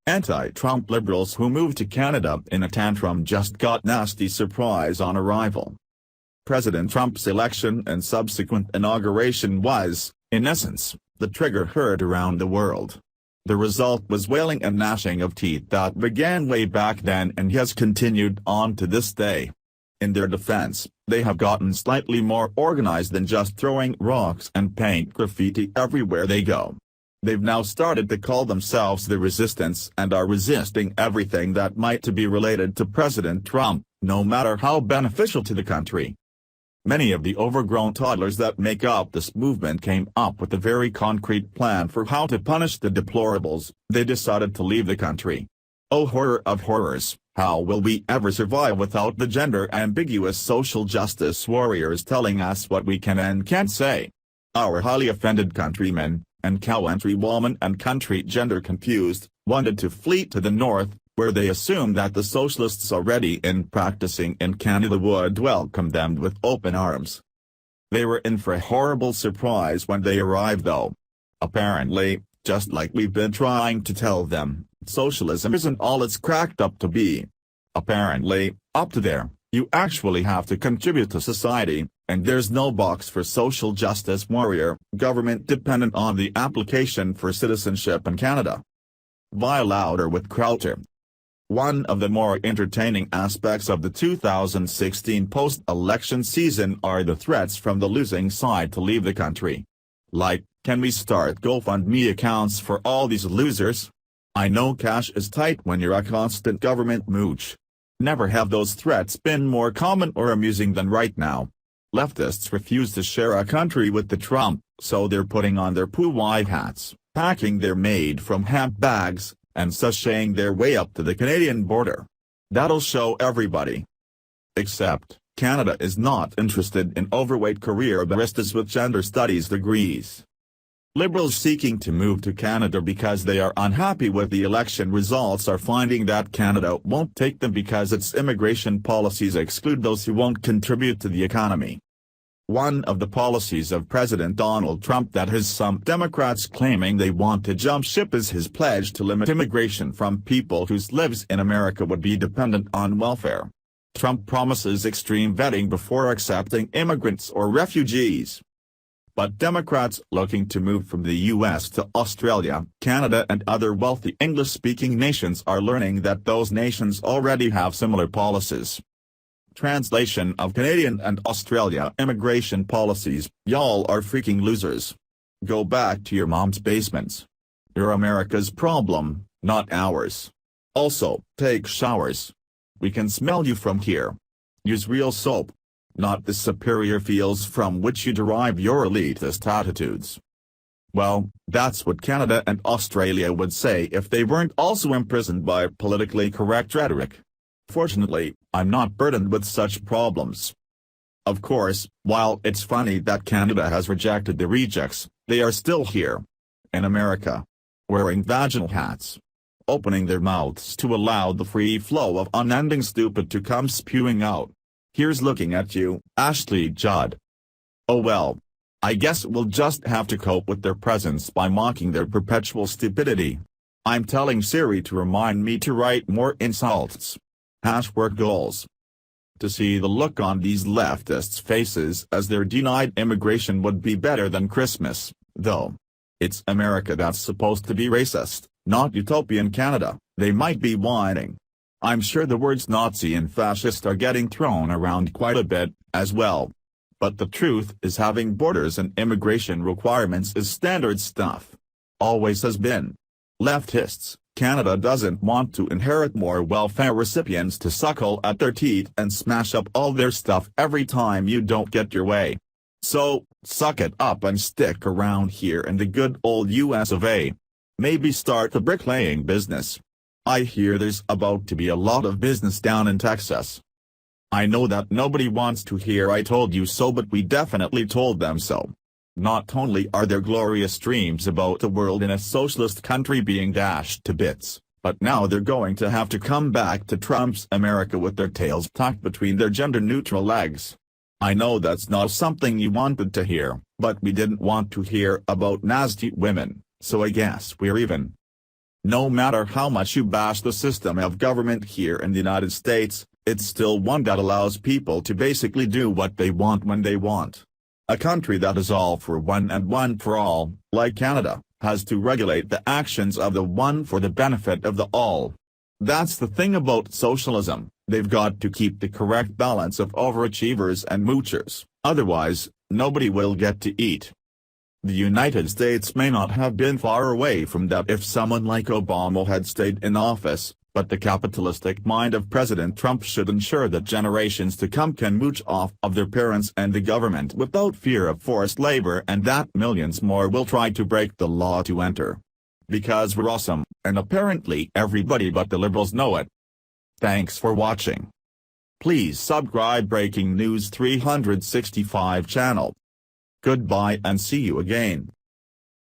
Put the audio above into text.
Anti-Trump liberals who moved to Canada in a tantrum just got nasty surprise on arrival. President Trump's election and subsequent inauguration was, in essence, the trigger heard around the world. The result was wailing and gnashing of teeth that began way back then and has continued on to this day. In their defense, they have gotten slightly more organized than just throwing rocks and paint graffiti everywhere they go. They've now started to call themselves the Resistance and are resisting everything that might be related to President Trump, no matter how beneficial to the country. Many of the overgrown toddlers that make up this movement came up with a very concrete plan for how to punish the deplorables. They decided to leave the country. Oh, horror of horrors, how will we ever survive without the gender-ambiguous social justice warriors telling us what we can and can't say? Our highly offended countrymen, and countrywoman and country gender confused, wanted to flee to the north, where they assumed that the socialists already practicing in Canada would welcome them with open arms. They were in for a horrible surprise when they arrived though. Apparently, just like we've been trying to tell them, socialism isn't all it's cracked up to be. Apparently, up to there, you actually have to contribute to society, and there's no box for social justice warrior, government dependent on the application for citizenship in Canada. Vie louder with Crowther. One of the more entertaining aspects of the 2016 post-election season are the threats from the losing side to leave the country. Like, can we start GoFundMe accounts for all these losers? I know cash is tight when you're a constant government mooch. Never have those threats been more common or amusing than right now. Leftists refuse to share a country with the Trump, so they're putting on their poo white hats, packing their made-from-hemp bags, and sashaying their way up to the Canadian border. That'll show everybody. Except, Canada is not interested in overweight career baristas with gender studies degrees. Liberals seeking to move to Canada because they are unhappy with the election results are finding that Canada won't take them because its immigration policies exclude those who won't contribute to the economy. One of the policies of President Donald Trump that has some Democrats claiming they want to jump ship is his pledge to limit immigration from people whose lives in America would be dependent on welfare. Trump promises extreme vetting before accepting immigrants or refugees. But Democrats looking to move from the U.S. to Australia, Canada and other wealthy English-speaking nations are learning that those nations already have similar policies. Translation of Canadian and Australia immigration policies: y'all are freaking losers. Go back to your mom's basements. You're America's problem, not ours. Also, take showers. We can smell you from here. Use real soap. Not the superior feels from which you derive your elitist attitudes. Well, that's what Canada and Australia would say if they weren't also imprisoned by politically correct rhetoric. Fortunately, I'm not burdened with such problems. Of course, while it's funny that Canada has rejected the rejects, they are still here. In America. Wearing vaginal hats. Opening their mouths to allow the free flow of unending stupid to come spewing out. Here's looking at you, Ashley Judd. Oh well. I guess we'll just have to cope with their presence by mocking their perpetual stupidity. I'm telling Siri to remind me to write more insults. # goals. To see the look on these leftists' faces as they're denied immigration would be better than Christmas, though. It's America that's supposed to be racist, not utopian Canada, they might be whining. I'm sure the words Nazi and fascist are getting thrown around quite a bit, as well. But the truth is having borders and immigration requirements is standard stuff. Always has been. Leftists, Canada doesn't want to inherit more welfare recipients to suckle at their teeth and smash up all their stuff every time you don't get your way. So, suck it up and stick around here in the good old US of A. Maybe start a bricklaying business. I hear there's about to be a lot of business down in Texas. I know that nobody wants to hear I told you so, but we definitely told them so. Not only are there glorious dreams about a world in a socialist country being dashed to bits, but now they're going to have to come back to Trump's America with their tails tucked between their gender-neutral legs. I know that's not something you wanted to hear, but we didn't want to hear about nasty women, so I guess we're even. No matter how much you bash the system of government here in the United States, it's still one that allows people to basically do what they want when they want. A country that is all for one and one for all, like Canada, has to regulate the actions of the one for the benefit of the all. That's the thing about socialism, they've got to keep the correct balance of overachievers and moochers, otherwise, nobody will get to eat. The United States may not have been far away from that if someone like Obama had stayed in office, but the capitalistic mind of President Trump should ensure that generations to come can mooch off of their parents and the government without fear of forced labor, and that millions more will try to break the law to enter. Because we're awesome, and apparently everybody but the liberals know it. Thanks for watching. Please subscribe Breaking News 365 channel. Goodbye and see you again.